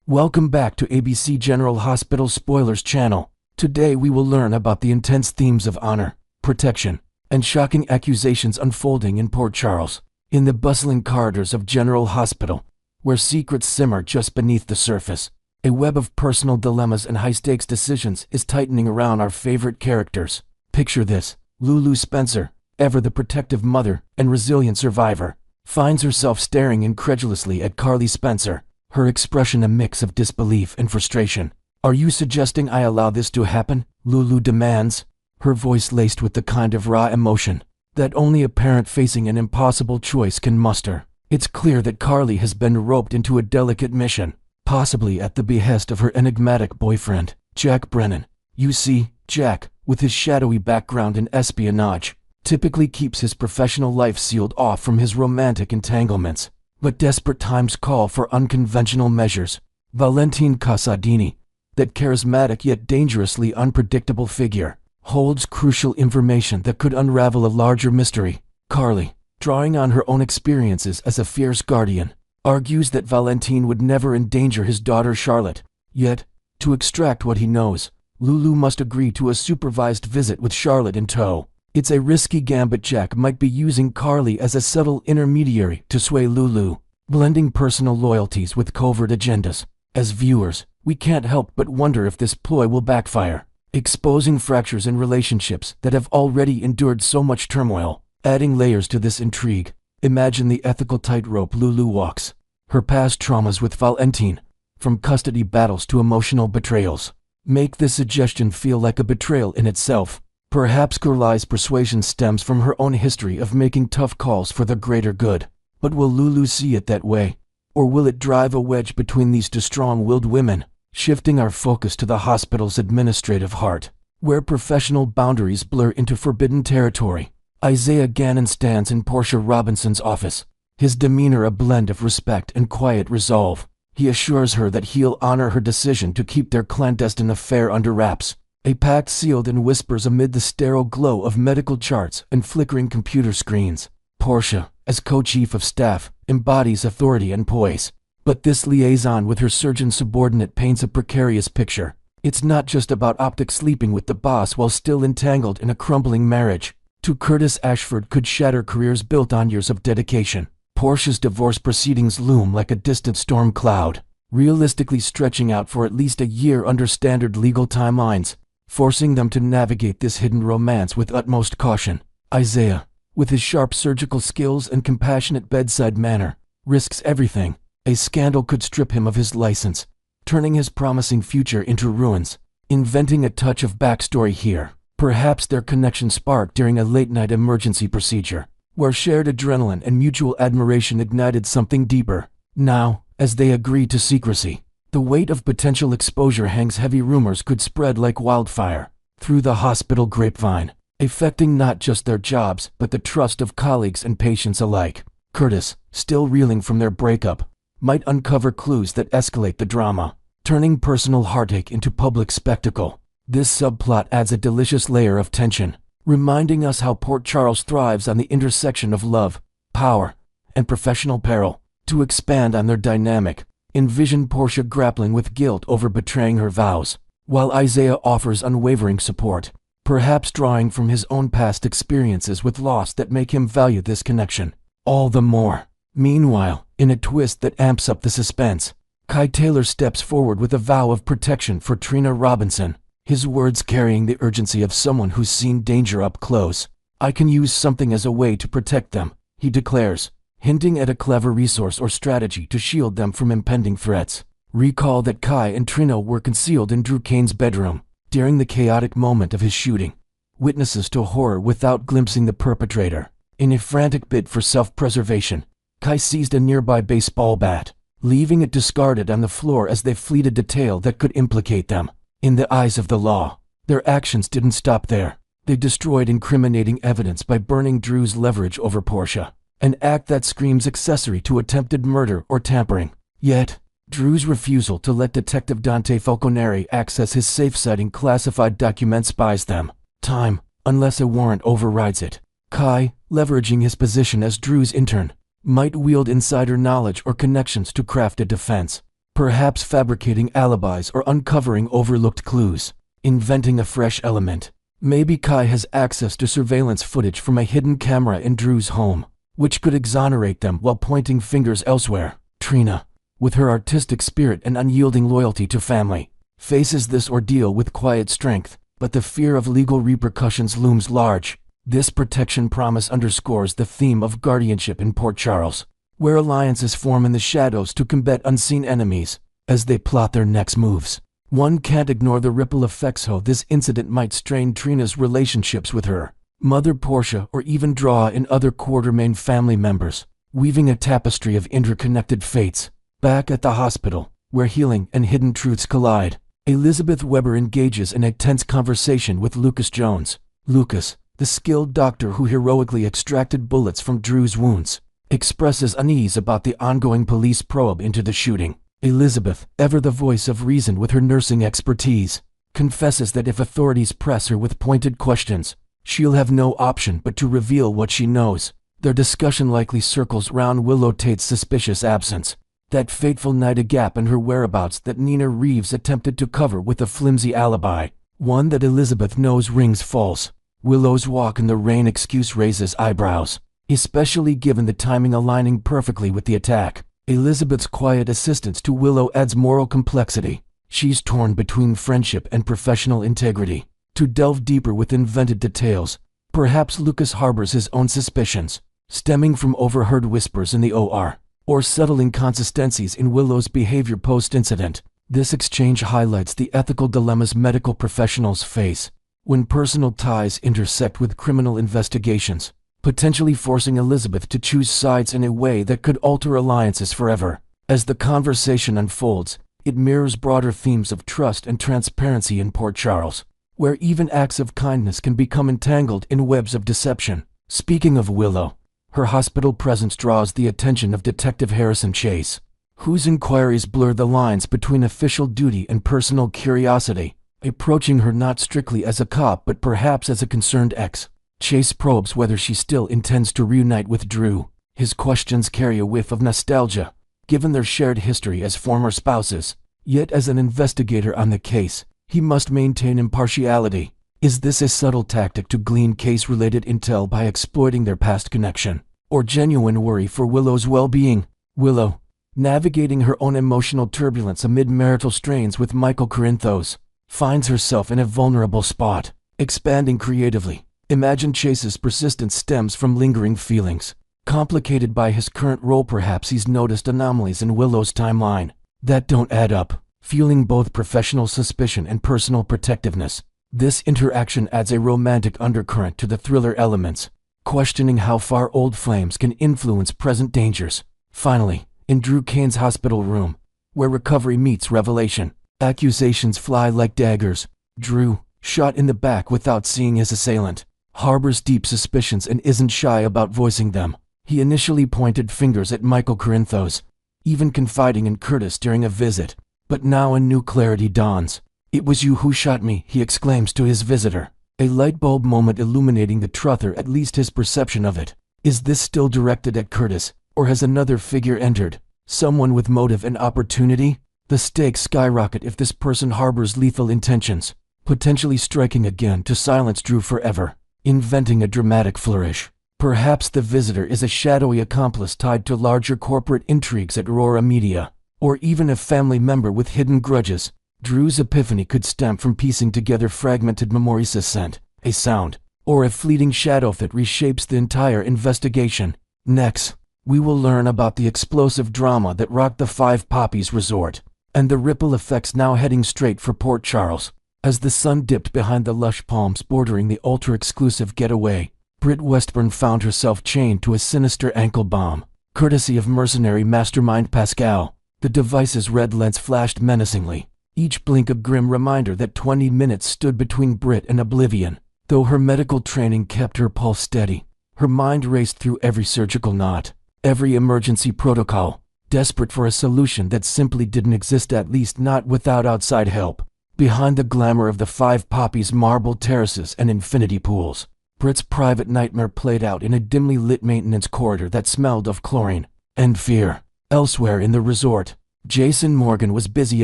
Welcome back to ABC General Hospital Spoilers channel. Today we will learn about the intense themes of honor, protection, and shocking accusations unfolding in Port Charles, in the bustling corridors of General Hospital, where secrets simmer just beneath the surface. A web of personal dilemmas and high-stakes decisions is tightening around our favorite characters. Picture this: Lulu Spencer, ever the protective mother and resilient survivor, finds herself staring incredulously at Carly Spencer, her expression a mix of disbelief and frustration. "Are you suggesting I allow this to happen?" Lulu demands, her voice laced with the kind of raw emotion that only a parent facing an impossible choice can muster. It's clear that Carly has been roped into a delicate mission, possibly at the behest of her enigmatic boyfriend, Jack Brennan. You see, Jack, with his shadowy background in espionage, typically keeps his professional life sealed off from his romantic entanglements. But desperate times call for unconventional measures. Valentine Casadini, that charismatic yet dangerously unpredictable figure, holds crucial information that could unravel a larger mystery. Carly, drawing on her own experiences as a fierce guardian, argues that Valentine would never endanger his daughter Charlotte. Yet, to extract what he knows, Lulu must agree to a supervised visit with Charlotte in tow. It's a risky gambit. Jack might be using Carly as a subtle intermediary to sway Lulu, blending personal loyalties with covert agendas. As viewers, we can't help but wonder if this ploy will backfire, exposing fractures in relationships that have already endured so much turmoil. Adding layers to this intrigue, imagine the ethical tightrope Lulu walks. Her past traumas with Valentine, from custody battles to emotional betrayals, make this suggestion feel like a betrayal in itself. Perhaps Carly's persuasion stems from her own history of making tough calls for the greater good. But will Lulu see it that way? Or will it drive a wedge between these two strong-willed women, shifting our focus to the hospital's administrative heart, where professional boundaries blur into forbidden territory? Isaiah Gannon stands in Portia Robinson's office, his demeanor a blend of respect and quiet resolve. He assures her that he'll honor her decision to keep their clandestine affair under wraps. A pact sealed in whispers amid the sterile glow of medical charts and flickering computer screens. Portia, as co-chief of staff, embodies authority and poise. But this liaison with her surgeon subordinate paints a precarious picture. It's not just about optics sleeping with the boss while still entangled in a crumbling marriage. To Curtis Ashford could shatter careers built on years of dedication. Portia's divorce proceedings loom like a distant storm cloud, realistically stretching out for at least a year under standard legal timelines, forcing them to navigate this hidden romance with utmost caution. Isaiah, with his sharp surgical skills and compassionate bedside manner, risks everything. A scandal could strip him of his license, turning his promising future into ruins. Inventing a touch of backstory here, perhaps their connection sparked during a late-night emergency procedure, where shared adrenaline and mutual admiration ignited something deeper. Now, as they agree to secrecy, the weight of potential exposure hangs heavy. Rumors could spread like wildfire through the hospital grapevine, affecting not just their jobs but the trust of colleagues and patients alike. Curtis, still reeling from their breakup, might uncover clues that escalate the drama, turning personal heartache into public spectacle. This subplot adds a delicious layer of tension, reminding us how Port Charles thrives on the intersection of love, power, and professional peril. To expand on their dynamic, envision Portia grappling with guilt over betraying her vows, while Isaiah offers unwavering support, perhaps drawing from his own past experiences with loss that make him value this connection all the more. Meanwhile, in a twist that amps up the suspense, Kai Taylor steps forward with a vow of protection for Trina Robinson, his words carrying the urgency of someone who's seen danger up close. "I can use something as a way to protect them," he declares, hinting at a clever resource or strategy to shield them from impending threats. Recall that Kai and Trina were concealed in Drew Kane's bedroom during the chaotic moment of his shooting, witnesses to horror without glimpsing the perpetrator. In a frantic bid for self-preservation, Kai seized a nearby baseball bat, leaving it discarded on the floor as they fled. A detail that could implicate them. In the eyes of the law, their actions didn't stop there. They destroyed incriminating evidence by burning Drew's leverage over Portia, an act that screams accessory to attempted murder or tampering. Yet, Drew's refusal to let Detective Dante Falconeri access his safe-citing classified documents buys them time, unless a warrant overrides it. Kai, leveraging his position as Drew's intern, might wield insider knowledge or connections to craft a defense. perhaps fabricating alibis or uncovering overlooked clues, inventing a fresh element. Maybe Kai has access to surveillance footage from a hidden camera in Drew's home, which could exonerate them while pointing fingers elsewhere. Trina, with her artistic spirit and unyielding loyalty to family, faces this ordeal with quiet strength, but the fear of legal repercussions looms large. This protection promise underscores the theme of guardianship in Port Charles, where alliances form in the shadows to combat unseen enemies as they plot their next moves. One can't ignore the ripple effects how this incident might strain Trina's relationships with her mother Portia, or even draw in other Quartermain family members, weaving a tapestry of interconnected fates. Back at the hospital, where healing and hidden truths collide, Elizabeth Weber engages in a tense conversation with Lucas Jones. Lucas, the skilled doctor who heroically extracted bullets from Drew's wounds, expresses unease about the ongoing police probe into the shooting. Elizabeth, ever the voice of reason with her nursing expertise, confesses that if authorities press her with pointed questions, she'll have no option but to reveal what she knows. Their discussion likely circles round Willow Tate's suspicious absence, that fateful night at Gap and her whereabouts that Nina Reeves attempted to cover with a flimsy alibi, one that Elizabeth knows rings false. Willow's walk in the rain excuse raises eyebrows, especially given the timing aligning perfectly with the attack. Elizabeth's quiet assistance to Willow adds moral complexity. She's torn between friendship and professional integrity. To delve deeper with invented details, perhaps Lucas harbors his own suspicions, stemming from overheard whispers in the OR, or subtle inconsistencies in Willow's behavior post-incident. This exchange highlights the ethical dilemmas medical professionals face when personal ties intersect with criminal investigations, potentially forcing Elizabeth to choose sides in a way that could alter alliances forever. As the conversation unfolds, it mirrors broader themes of trust and transparency in Port Charles, where even acts of kindness can become entangled in webs of deception. Speaking of Willow, her hospital presence draws the attention of Detective Harrison Chase, whose inquiries blur the lines between official duty and personal curiosity, approaching her not strictly as a cop but perhaps as a concerned ex. Chase probes whether she still intends to reunite with Drew. His questions carry a whiff of nostalgia, given their shared history as former spouses. Yet as an investigator on the case, he must maintain impartiality. Is this a subtle tactic to glean case-related intel by exploiting their past connection, or genuine worry for Willow's well-being? Willow, navigating her own emotional turbulence amid marital strains with Michael Corinthos, finds herself in a vulnerable spot. Expanding creatively, imagine Chase's persistence stems from lingering feelings, complicated by his current role. Perhaps he's noticed anomalies in Willow's timeline that don't add up, fueling both professional suspicion and personal protectiveness. This interaction adds a romantic undercurrent to the thriller elements, questioning how far old flames can influence present dangers. Finally, in Drew Kane's hospital room, where recovery meets revelation, accusations fly like daggers. Drew, shot in the back without seeing his assailant, harbors deep suspicions and isn't shy about voicing them. He initially pointed fingers at Michael Corinthos, even confiding in Curtis during a visit, but now a new clarity dawns. "It was you who shot me," he exclaims to his visitor, a light bulb moment illuminating the truth, or at least his perception of it. Is this still directed at Curtis, or has another figure entered? Someone with motive and opportunity? The stakes skyrocket if this person harbors lethal intentions, potentially striking again to silence Drew forever, inventing a dramatic flourish. Perhaps the visitor is a shadowy accomplice tied to larger corporate intrigues at Aurora Media, or even a family member with hidden grudges. Drew's epiphany could stem from piecing together fragmented memories, a scent, a sound, or a fleeting shadow that reshapes the entire investigation. Next, we will learn about the explosive drama that rocked the Five Poppies Resort, and the ripple effects now heading straight for Port Charles. As the sun dipped behind the lush palms bordering the ultra-exclusive getaway, Britt Westburn found herself chained to a sinister ankle bomb, courtesy of mercenary mastermind Pascal. The device's red lens flashed menacingly, each blink a grim reminder that 20 minutes stood between Britt and oblivion. Though her medical training kept her pulse steady, her mind raced through every surgical knot, every emergency protocol, desperate for a solution that simply didn't exist, at least not without outside help. Behind the glamour of the Five Poppies marble terraces and infinity pools, Britt's private nightmare played out in a dimly lit maintenance corridor that smelled of chlorine and fear. Elsewhere in the resort, Jason Morgan was busy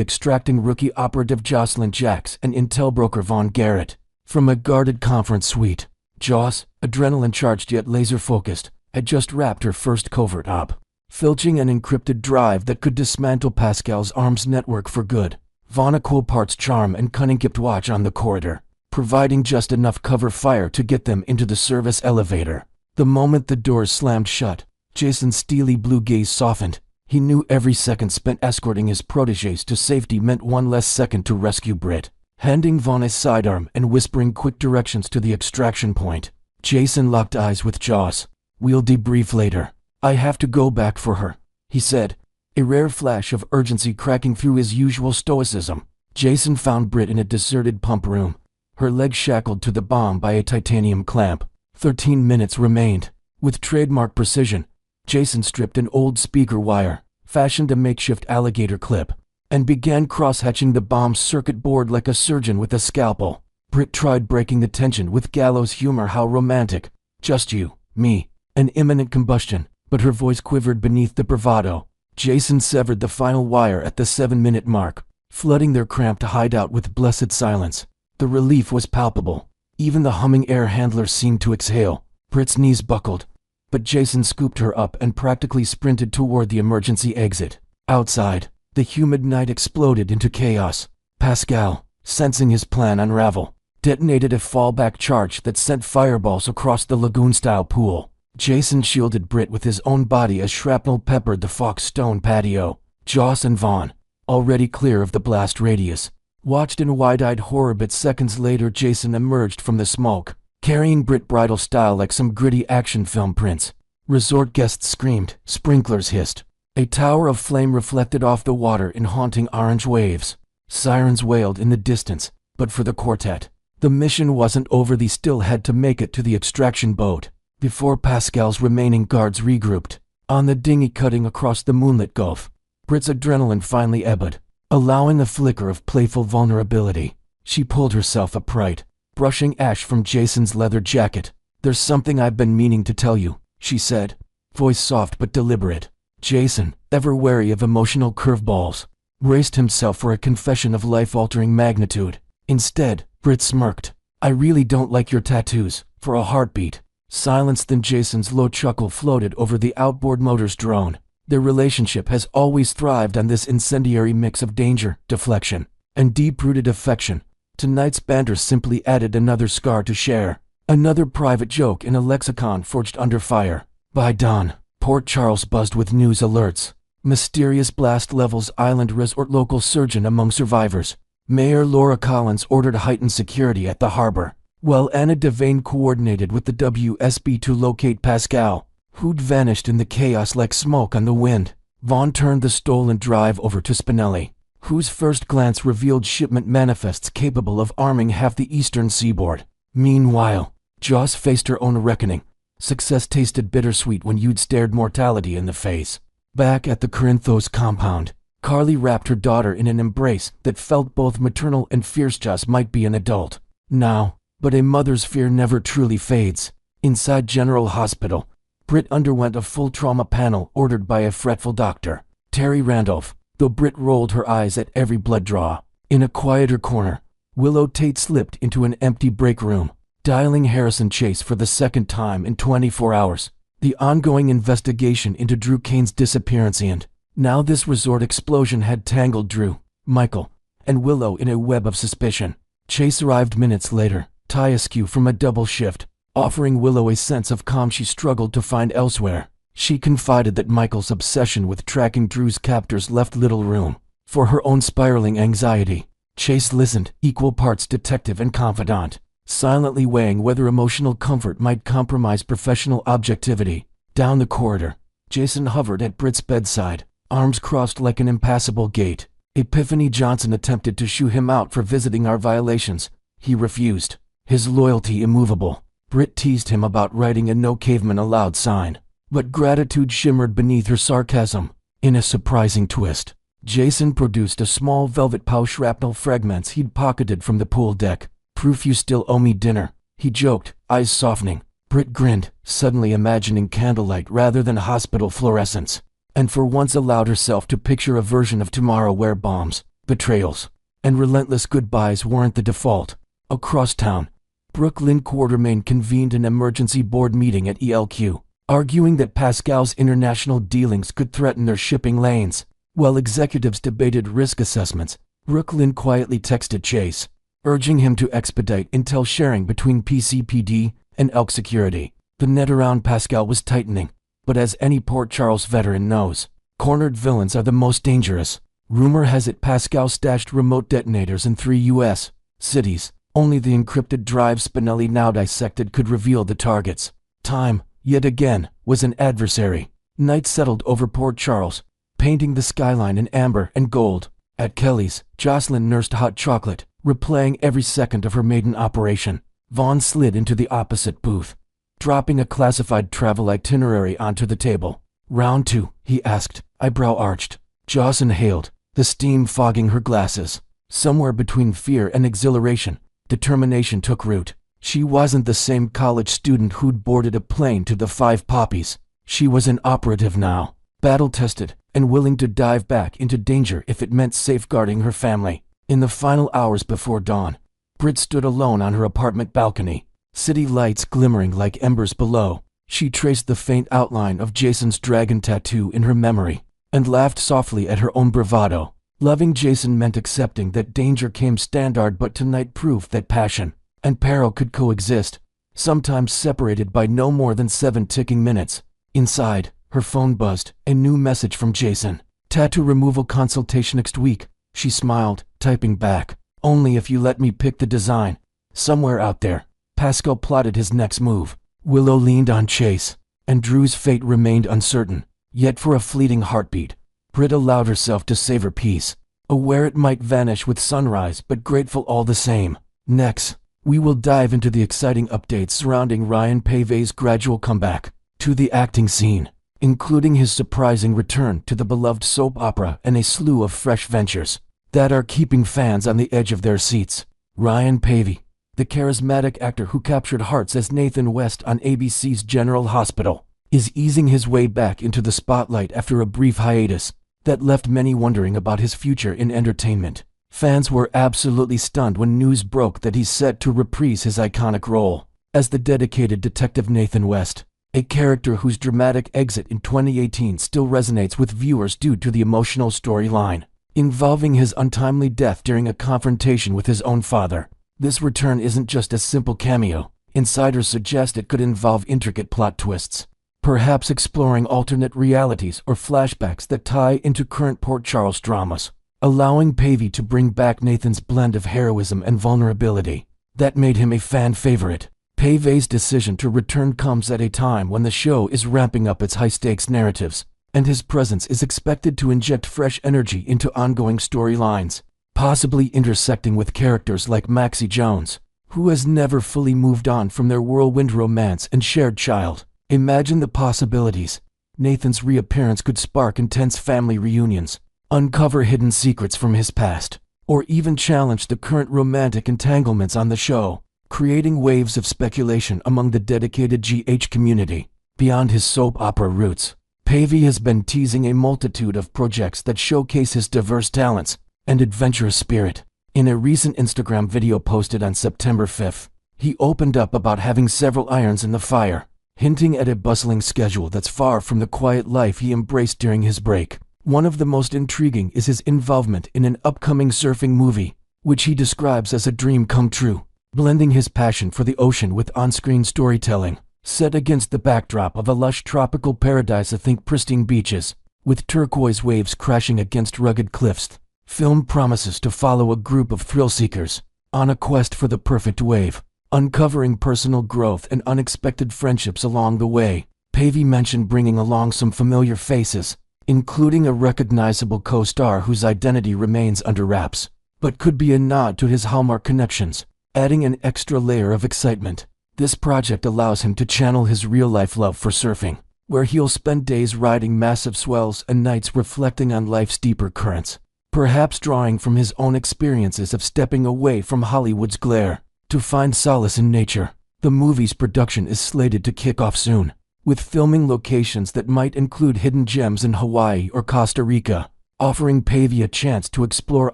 extracting rookie operative Jocelyn Jacks and intel broker Vaughn Garrett from a guarded conference suite. Joss, adrenaline-charged yet laser-focused, had just wrapped her first covert op, filching an encrypted drive that could dismantle Pascal's arms network for good. Vaughn Aquilpart's charm and cunning kept watch on the corridor, providing just enough cover fire to get them into the service elevator. The moment the doors slammed shut, Jason's steely blue gaze softened. He knew every second spent escorting his protégés to safety meant one less second to rescue Britt. Handing Vaughn a sidearm and whispering quick directions to the extraction point, Jason locked eyes with Joss. "We'll debrief later. I have to go back for her," he said, a rare flash of urgency cracking through his usual stoicism. Jason found Britt in a deserted pump room, her legs shackled to the bomb by a titanium clamp. 13 minutes remained. With trademark precision, Jason stripped an old speaker wire, fashioned a makeshift alligator clip, and began cross-hatching the bomb's circuit board like a surgeon with a scalpel. Britt tried breaking the tension with gallows humor. "How romantic. Just you, me, and imminent combustion," but her voice quivered beneath the bravado. Jason severed the final wire at the 7-minute mark, flooding their cramped hideout with blessed silence. The relief was palpable. Even the humming air handler seemed to exhale. Britt's knees buckled, but Jason scooped her up and practically sprinted toward the emergency exit. Outside, the humid night exploded into chaos. Pascal, sensing his plan unravel, detonated a fallback charge that sent fireballs across the lagoon-style pool. Jason shielded Britt with his own body as shrapnel peppered the Fox Stone patio. Joss and Vaughn, already clear of the blast radius, watched in wide-eyed horror, but seconds later Jason emerged from the smoke, carrying Britt bridal style like some gritty action film prince. Resort guests screamed, sprinklers hissed. A tower of flame reflected off the water in haunting orange waves. Sirens wailed in the distance, but for the quartet, the mission wasn't over. They still had to make it to the extraction boat before Pascal's remaining guards regrouped. On the dinghy cutting across the moonlit gulf, Britt's adrenaline finally ebbed, allowing a flicker of playful vulnerability. She pulled herself upright, brushing ash from Jason's leather jacket. "There's something I've been meaning to tell you," she said, voice soft but deliberate. Jason, ever wary of emotional curveballs, braced himself for a confession of life-altering magnitude. Instead, Britt smirked. "I really don't like your tattoos," for a heartbeat. Silence, then Jason's low chuckle floated over the outboard motor's drone. Their relationship has always thrived on this incendiary mix of danger, deflection, and deep-rooted affection. Tonight's banter simply added another scar to share, another private joke in a lexicon forged under fire. By dawn, Port Charles buzzed with news alerts. Mysterious blast levels island resort, local surgeon among survivors. Mayor Laura Collins ordered heightened security at the harbor, while Anna Devane coordinated with the WSB to locate Pascal, who'd vanished in the chaos like smoke on the wind. Vaughn turned the stolen drive over to Spinelli, whose first glance revealed shipment manifests capable of arming half the eastern seaboard. Meanwhile, Joss faced her own reckoning. Success tasted bittersweet when you'd stared mortality in the face. Back at the Corinthos compound, Carly wrapped her daughter in an embrace that felt both maternal and fierce. Joss might be an adult now, but a mother's fear never truly fades. Inside General Hospital, Britt underwent a full trauma panel ordered by a fretful doctor, Terry Randolph, though Britt rolled her eyes at every blood draw. In a quieter corner, Willow Tate slipped into an empty break room, dialing Harrison Chase for the second time in 24 hours. The ongoing investigation into Drew Kane's disappearance and, now this resort explosion had tangled Drew, Michael, and Willow in a web of suspicion. Chase arrived minutes later, tie askew from a double shift, offering Willow a sense of calm she struggled to find elsewhere. She confided that Michael's obsession with tracking Drew's captors left little room for her own spiraling anxiety. Chase listened, equal parts detective and confidant, silently weighing whether emotional comfort might compromise professional objectivity. Down the corridor, Jason hovered at Britt's bedside, arms crossed like an impassable gate. Epiphany Johnson attempted to shoo him out for visiting our violations. He refused, his loyalty immovable. Britt teased him about writing a "No Caveman Allowed" sign, but gratitude shimmered beneath her sarcasm. In a surprising twist, Jason produced a small velvet pouch, shrapnel fragments he'd pocketed from the pool deck. "Proof you still owe me dinner," he joked, eyes softening. Britt grinned, suddenly imagining candlelight rather than hospital fluorescence. and for once allowed herself to picture a version of tomorrow where bombs, betrayals, and relentless goodbyes weren't the default. Across town, Brooklyn Quartermain convened an emergency board meeting at ELQ, arguing that Pascal's international dealings could threaten their shipping lanes. While executives debated risk assessments, Brooklyn quietly texted Chase, urging him to expedite intel sharing between PCPD and Elk Security. The net around Pascal was tightening, but as any Port Charles veteran knows, cornered villains are the most dangerous. Rumor has it Pascal stashed remote detonators in 3 U.S. cities. Only the encrypted drive Spinelli now dissected could reveal the targets. Time, yet again, was an adversary. Night settled over Port Charles, painting the skyline in amber and gold. At Kelly's, Jocelyn nursed hot chocolate, replaying every second of her maiden operation. Vaughn slid into the opposite booth, dropping a classified travel itinerary onto the table. "Round 2, he asked, eyebrow arched. Jocelyn hailed, the steam fogging her glasses. Somewhere between fear and exhilaration, determination took root. She wasn't the same college student who'd boarded a plane to the Five Poppies. She was an operative now, battle-tested and willing to dive back into danger if it meant safeguarding her family. In the final hours before dawn, Britt stood alone on her apartment balcony, city lights glimmering like embers below. She traced the faint outline of Jason's dragon tattoo in her memory and laughed softly at her own bravado. Loving Jason meant accepting that danger came standard, but tonight proved that passion and peril could coexist, sometimes separated by no more than 7 ticking minutes. Inside, her phone buzzed, a new message from Jason. "Tattoo removal consultation next week." She smiled, typing back, "Only if you let me pick the design." Somewhere out there, Pascal plotted his next move. Willow leaned on Chase, and Drew's fate remained uncertain. Yet for a fleeting heartbeat, Britt allowed herself to savor peace, aware it might vanish with sunrise but grateful all the same. Next, we will dive into the exciting updates surrounding Ryan Pave's gradual comeback to the acting scene, including his surprising return to the beloved soap opera and a slew of fresh ventures that are keeping fans on the edge of their seats. Ryan Pavey, the charismatic actor who captured hearts as Nathan West on ABC's General Hospital, is easing his way back into the spotlight after a brief hiatus that left many wondering about his future in entertainment. Fans were absolutely stunned when news broke that he's set to reprise his iconic role as the dedicated detective Nathan West, a character whose dramatic exit in 2018 still resonates with viewers due to the emotional storyline involving his untimely death during a confrontation with his own father. This return isn't just a simple cameo. Insiders suggest it could involve intricate plot twists, perhaps exploring alternate realities or flashbacks that tie into current Port Charles dramas, allowing Pavey to bring back Nathan's blend of heroism and vulnerability that made him a fan favorite. Pavey's decision to return comes at a time when the show is ramping up its high-stakes narratives, and his presence is expected to inject fresh energy into ongoing storylines, possibly intersecting with characters like Maxie Jones, who has never fully moved on from their whirlwind romance and shared child. Imagine the possibilities. Nathan's reappearance could spark intense family reunions, uncover hidden secrets from his past, or even challenge the current romantic entanglements on the show, creating waves of speculation among the dedicated GH community. Beyond his soap opera roots, Pavey has been teasing a multitude of projects that showcase his diverse talents and adventurous spirit. In a recent Instagram video posted on September 5th, he opened up about having several irons in the fire, hinting at a bustling schedule that's far from the quiet life he embraced during his break. One of the most intriguing is his involvement in an upcoming surfing movie, which he describes as a dream come true, blending his passion for the ocean with on-screen storytelling. Set against the backdrop of a lush tropical paradise, think pristine beaches, with turquoise waves crashing against rugged cliffs. Film promises to follow a group of thrill-seekers on a quest for the perfect wave, uncovering personal growth and unexpected friendships along the way. Pavey mentioned bringing along some familiar faces, including a recognizable co-star whose identity remains under wraps, but could be a nod to his Hallmark connections, adding an extra layer of excitement. This project allows him to channel his real-life love for surfing, where he'll spend days riding massive swells and nights reflecting on life's deeper currents, perhaps drawing from his own experiences of stepping away from Hollywood's glare to find solace in nature. The movie's production is slated to kick off soon, with filming locations that might include hidden gems in Hawaii or Costa Rica, offering Pavey a chance to explore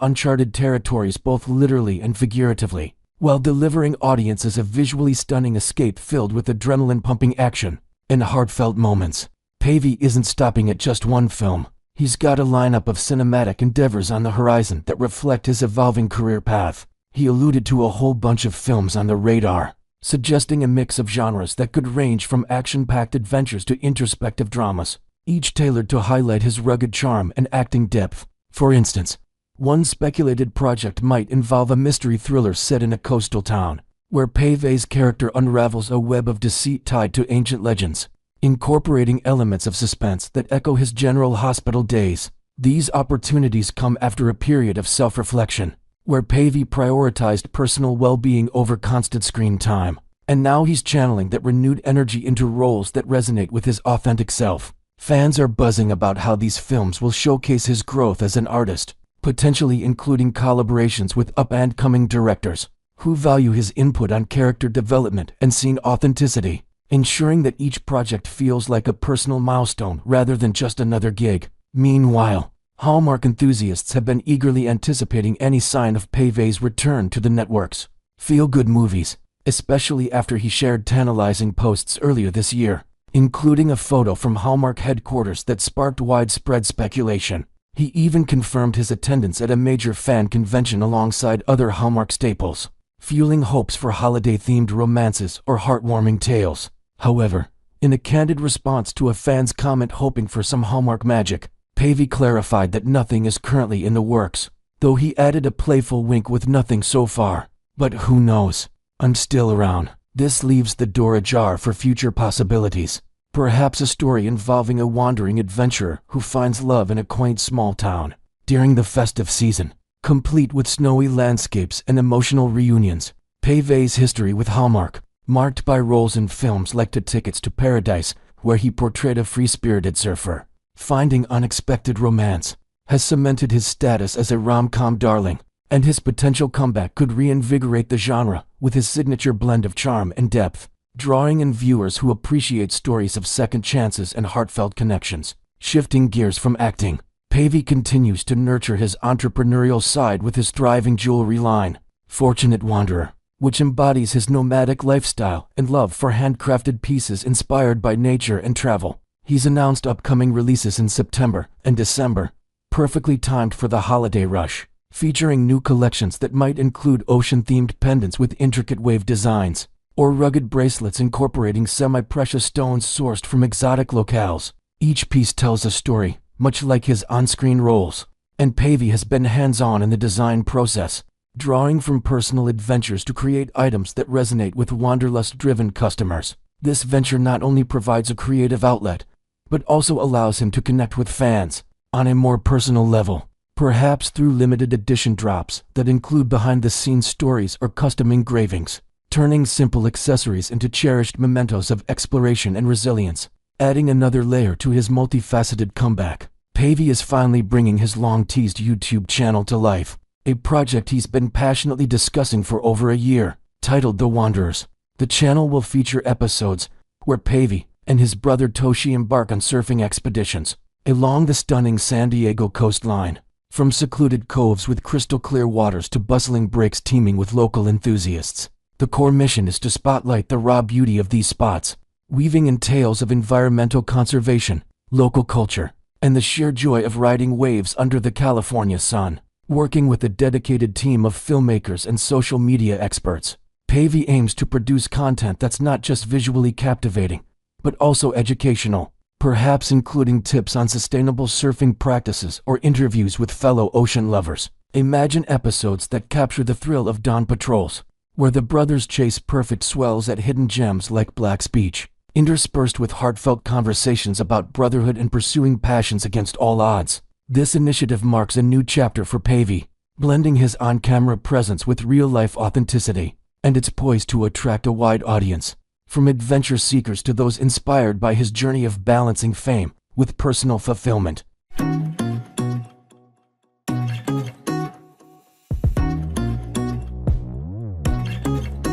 uncharted territories both literally and figuratively, while delivering audiences a visually stunning escape filled with adrenaline-pumping action and heartfelt moments. Pavey isn't stopping at just one film. He's got a lineup of cinematic endeavors on the horizon that reflect his evolving career path. He alluded to a whole bunch of films on the radar, suggesting a mix of genres that could range from action-packed adventures to introspective dramas, each tailored to highlight his rugged charm and acting depth. For instance, one speculated project might involve a mystery thriller set in a coastal town, where Pavey's character unravels a web of deceit tied to ancient legends, incorporating elements of suspense that echo his General Hospital days. These opportunities come after a period of self-reflection, where Pavey prioritized personal well-being over constant screen time, and now he's channeling that renewed energy into roles that resonate with his authentic self. Fans are buzzing about how these films will showcase his growth as an artist, potentially including collaborations with up-and-coming directors who value his input on character development and scene authenticity, ensuring that each project feels like a personal milestone rather than just another gig. Meanwhile, Hallmark enthusiasts have been eagerly anticipating any sign of Pavey's return to the network's feel-good movies, especially after he shared tantalizing posts earlier this year, including a photo from Hallmark headquarters that sparked widespread speculation. He even confirmed his attendance at a major fan convention alongside other Hallmark staples, fueling hopes for holiday-themed romances or heartwarming tales. However, in a candid response to a fan's comment hoping for some Hallmark magic, Pavey clarified that nothing is currently in the works, though he added a playful wink with nothing so far. But who knows? I'm still around. This leaves the door ajar for future possibilities. Perhaps a story involving a wandering adventurer who finds love in a quaint small town during the festive season, complete with snowy landscapes and emotional reunions. Pavey's history with Hallmark, marked by roles in films like Tickets to Paradise, where he portrayed a free-spirited surfer finding unexpected romance, has cemented his status as a rom-com darling, and his potential comeback could reinvigorate the genre with his signature blend of charm and depth, drawing in viewers who appreciate stories of second chances and heartfelt connections. Shifting gears from acting, Pavey continues to nurture his entrepreneurial side with his thriving jewelry line, Fortunate Wanderer, which embodies his nomadic lifestyle and love for handcrafted pieces inspired by nature and travel. He's announced upcoming releases in September and December, perfectly timed for the holiday rush, featuring new collections that might include ocean-themed pendants with intricate wave designs, or rugged bracelets incorporating semi-precious stones sourced from exotic locales. Each piece tells a story, much like his on-screen roles, and Pavey has been hands-on in the design process, drawing from personal adventures to create items that resonate with wanderlust-driven customers. This venture not only provides a creative outlet, but also allows him to connect with fans on a more personal level, perhaps through limited edition drops that include behind-the-scenes stories or custom engravings, turning simple accessories into cherished mementos of exploration and resilience. Adding another layer to his multifaceted comeback, Pavey is finally bringing his long-teased YouTube channel to life, a project he's been passionately discussing for over a year. Titled The Wanderers, the channel will feature episodes where Pavey and his brother Toshi embark on surfing expeditions along the stunning San Diego coastline, from secluded coves with crystal-clear waters to bustling breaks teeming with local enthusiasts. The core mission is to spotlight the raw beauty of these spots, weaving in tales of environmental conservation, local culture, and the sheer joy of riding waves under the California sun. Working with a dedicated team of filmmakers and social media experts, Pavey aims to produce content that's not just visually captivating, but also educational, perhaps including tips on sustainable surfing practices or interviews with fellow ocean lovers. Imagine episodes that capture the thrill of dawn patrols, where the brothers chase perfect swells at hidden gems like Black's Beach, interspersed with heartfelt conversations about brotherhood and pursuing passions against all odds. This initiative marks a new chapter for Pavey, blending his on-camera presence with real-life authenticity, and it's poised to attract a wide audience, from adventure seekers to those inspired by his journey of balancing fame with personal fulfillment.